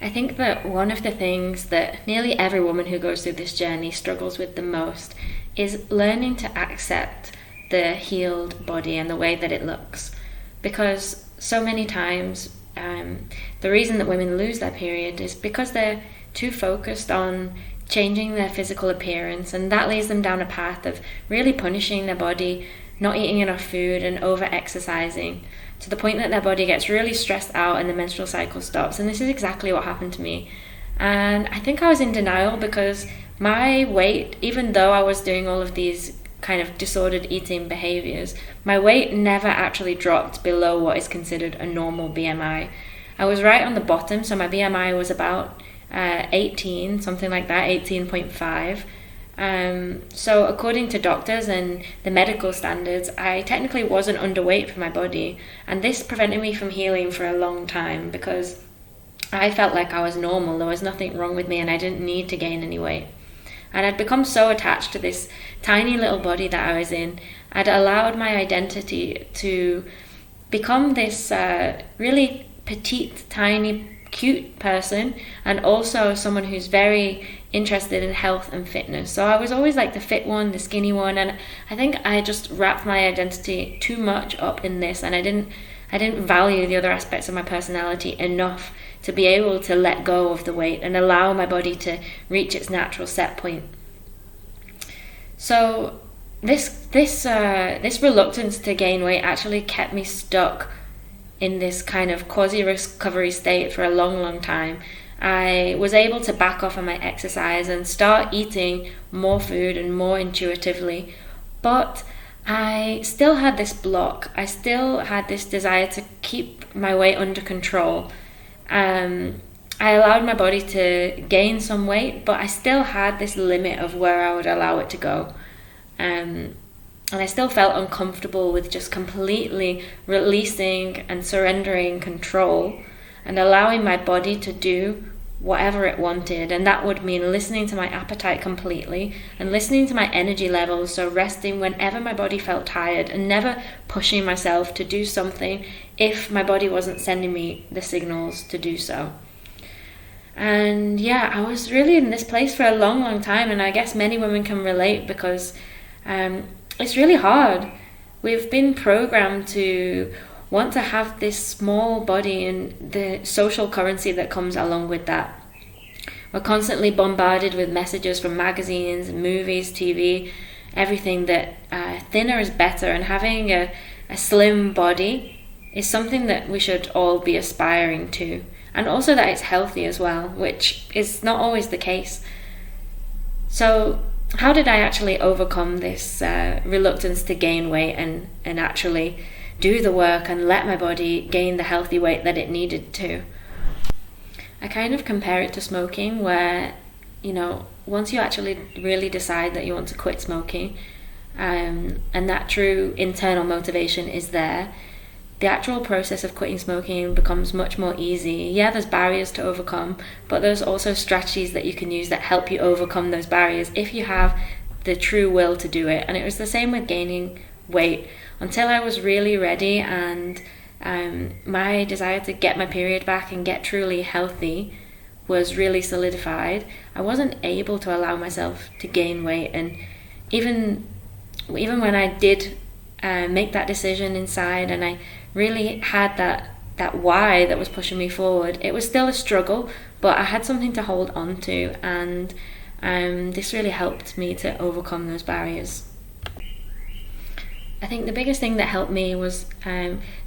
I think that one of the things that nearly every woman who goes through this journey struggles with the most is learning to accept the healed body and the way that it looks. Because so many times, the reason that women lose their period is because they're too focused on changing their physical appearance, and that leads them down a path of really punishing their body, not eating enough food and over exercising, to the point that their body gets really stressed out and the menstrual cycle stops. And this is exactly what happened to me. And I think I was in denial because my weight, even though I was doing all of these kind of disordered eating behaviors, my weight never actually dropped below what is considered a normal BMI. I was right on the bottom, so my BMI was about 18, something like that, 18.5. So according to doctors and the medical standards, I technically wasn't underweight for my body, and this prevented me from healing for a long time because I felt like I was normal, there was nothing wrong with me, and I didn't need to gain any weight. And I'd become so attached to this tiny little body that I was in. I'd allowed my identity to become this really petite, tiny, cute person, and also someone who's very interested in health and fitness. So I was always like the fit one, the skinny one, and I think I just wrapped my identity too much up in this, and I didn't value the other aspects of my personality enough to be able to let go of the weight and allow my body to reach its natural set point. So this reluctance to gain weight actually kept me stuck in this kind of quasi-recovery state for a long time. I was able to back off on my exercise and start eating more food and more intuitively, but I still had this block. I still had this desire to keep my weight under control. I allowed my body to gain some weight, but I still had this limit of where I would allow it to go. And I still felt uncomfortable with just completely releasing and surrendering control and allowing my body to do whatever it wanted. And that would mean listening to my appetite completely and listening to my energy levels, so resting whenever my body felt tired and never pushing myself to do something if my body wasn't sending me the signals to do so. And yeah, I was really in this place for a long time, and I guess many women can relate because it's really hard. We've been programmed to want to have this small body and the social currency that comes along with that. We're constantly bombarded with messages from magazines, movies, TV, everything that thinner is better, and having a slim body is something that we should all be aspiring to. And also that it's healthy as well, which is not always the case. So how did I actually overcome this reluctance to gain weight and actually do the work and let my body gain the healthy weight that it needed to? I kind of compare it to smoking, where, you know, once you actually really decide that you want to quit smoking, and that true internal motivation is there, the actual process of quitting smoking becomes much more easy. Yeah, there's barriers to overcome, but there's also strategies that you can use that help you overcome those barriers if you have the true will to do it. And it was the same with gaining weight. Until I was really ready and my desire to get my period back and get truly healthy was really solidified, I wasn't able to allow myself to gain weight. And even when I did make that decision inside and I really had that why that was pushing me forward, it was still a struggle, but I had something to hold on to, and this really helped me to overcome those barriers. I think the biggest thing that helped me was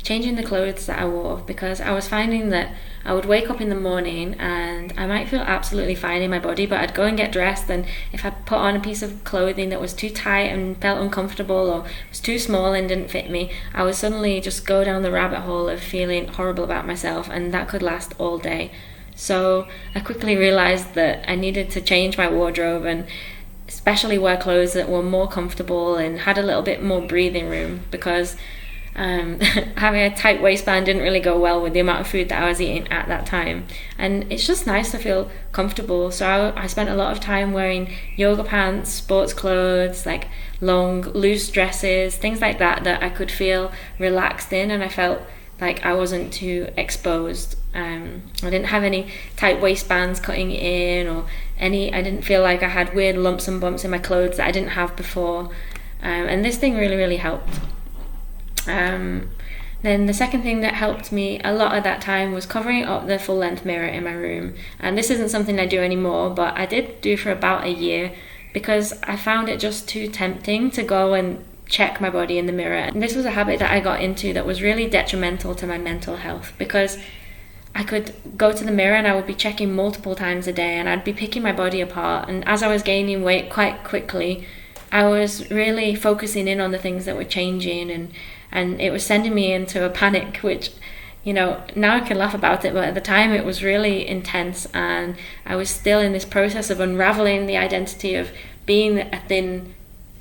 changing the clothes that I wore, because I was finding that I would wake up in the morning and I might feel absolutely fine in my body, but I'd go and get dressed, and if I put on a piece of clothing that was too tight and felt uncomfortable or was too small and didn't fit me, I would suddenly just go down the rabbit hole of feeling horrible about myself, and that could last all day. So I quickly realized that I needed to change my wardrobe and especially wear clothes that were more comfortable and had a little bit more breathing room, because having a tight waistband didn't really go well with the amount of food that I was eating at that time. And it's just nice to feel comfortable. So I spent a lot of time wearing yoga pants, sports clothes, like long loose dresses, things like that I could feel relaxed in, and I felt like I wasn't too exposed I didn't have any tight waistbands cutting in, or I didn't feel like I had weird lumps and bumps in my clothes that I didn't have before. And this thing really, really helped. Then the second thing that helped me a lot at that time was covering up the full length mirror in my room. And this isn't something I do anymore, but I did do for about a year, because I found it just too tempting to go and check my body in the mirror. And this was a habit that I got into that was really detrimental to my mental health, because I could go to the mirror and I would be checking multiple times a day, and I'd be picking my body apart. And as I was gaining weight quite quickly, I was really focusing in on the things that were changing, and it was sending me into a panic, which, now I can laugh about it, but at the time it was really intense, and I was still in this process of unraveling the identity of being a thin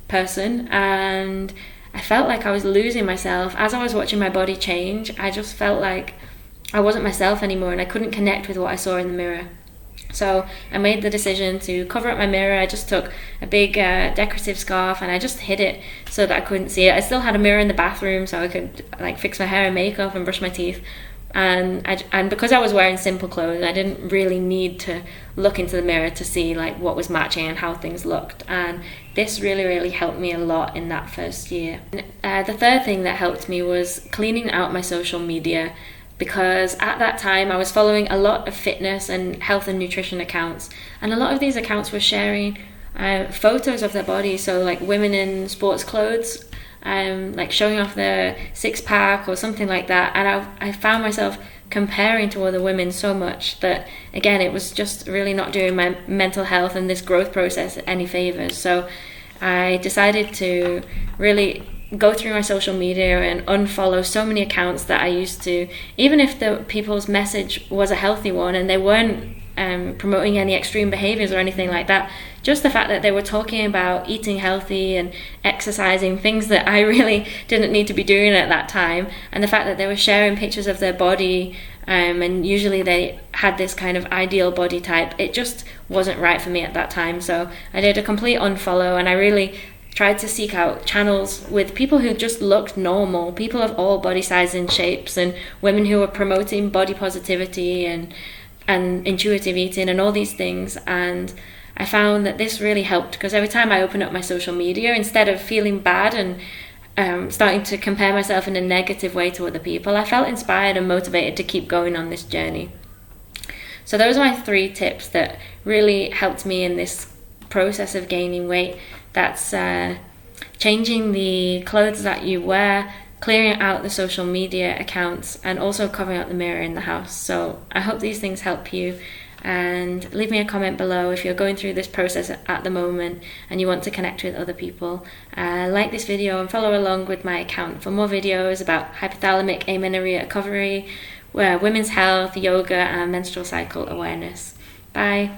person, and I felt like I was losing myself. As I was watching my body change, I just felt like I wasn't myself anymore, and I couldn't connect with what I saw in the mirror. So I made the decision to cover up my mirror. I just took a big decorative scarf and I just hid it so that I couldn't see it. I still had a mirror in the bathroom so I could fix my hair and makeup and brush my teeth. And because I was wearing simple clothes, I didn't really need to look into the mirror to see what was matching and how things looked. And this really, really helped me a lot in that first year. The third thing that helped me was cleaning out my social media, because at that time I was following a lot of fitness and health and nutrition accounts, and a lot of these accounts were sharing photos of their bodies, so women in sports clothes, showing off their six-pack or something like that, and I found myself comparing to other women so much that, again, it was just really not doing my mental health and this growth process any favors. So I decided to really go through my social media and unfollow so many accounts that I used to, even if the people's message was a healthy one and they weren't promoting any extreme behaviors or anything like that. Just the fact that they were talking about eating healthy and exercising, things that I really didn't need to be doing at that time, and the fact that they were sharing pictures of their body, and usually they had this kind of ideal body type, it just wasn't right for me at that time. So I did a complete unfollow, and I really tried to seek out channels with people who just looked normal, people of all body sizes and shapes, and women who were promoting body positivity and intuitive eating and all these things. And I found that this really helped, because every time I opened up my social media, instead of feeling bad and starting to compare myself in a negative way to other people, I felt inspired and motivated to keep going on this journey. So those are my 3 tips that really helped me in this process of gaining weight. That's changing the clothes that you wear, clearing out the social media accounts, and also covering up the mirror in the house. So I hope these things help you, and leave me a comment below if you're going through this process at the moment and you want to connect with other people. Like this video and follow along with my account for more videos about hypothalamic amenorrhea recovery, women's health, yoga, and menstrual cycle awareness. Bye.